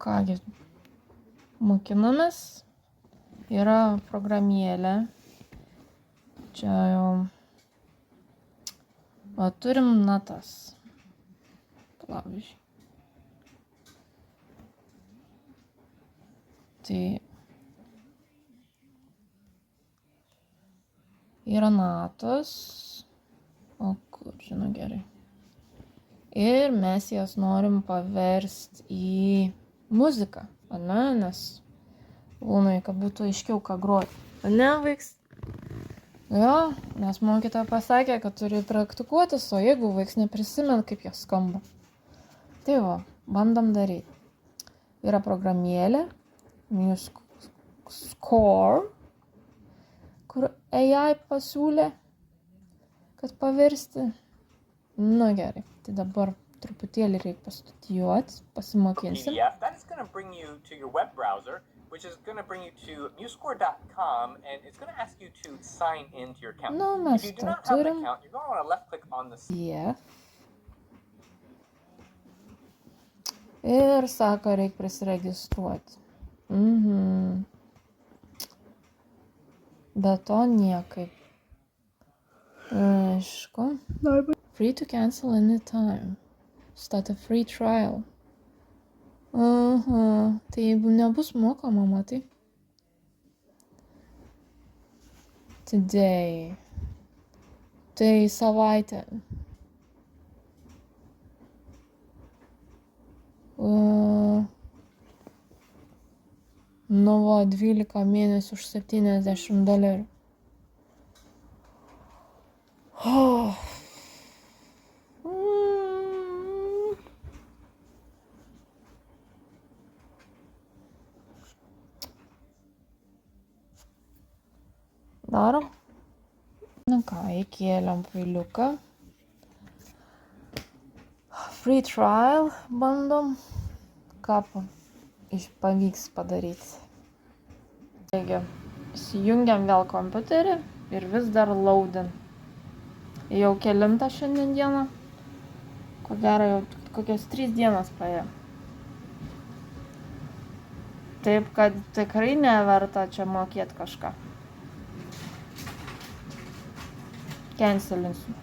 kągi, mokinamės. Yra programėlė. Čia jau... O turim natas. Pavyzdžiui. Tai... Yra natos. O kur, žinau gerai. Ir mes jas norim paversti į muziką, ane, nes būna, kad būtų aiškiau, ką groti. Ane, vaiks? Jo, nes mokytoja pasakė, kad turi praktikuotis, o jeigu vaiks neprisimena, kaip jos skamba. Tai va, bandom daryti. Yra programėlė, MuseScore, kur AI pasiūlė, kad paversti. Nu gerai, tai dabar truputėlį reikia pastudijuoti, pasimokinsim. PDF, that is going to bring you to your web browser, which is going to bring you to MuseScore.com, and it's going to ask you to sign into your account. Nu, mes If you do to not have an turim. account, you're going to want to left click on the Yeah. Ir sako, reikia prisiregistruoti. Be to niekaip. Aišku. Free to cancel anytime. Start a free trial. Aha, tai jeigu nebus mokama, matai. Today. Tai savaitė. Nu va, 12 mėnesių už $70. Oh. Darom. Na ką, įkėlėm failiuką. Free trial bandom. Ką pavyks padaryti. Taigi, įsijungiam vėl kompiuterį ir vis dar loadin. Jau kelintą šiandien dieną. Ko gero, jau kokios 3 dienas praėjo. Taip, kad tikrai neverta čia mokėti kažką. Cancelinsiu.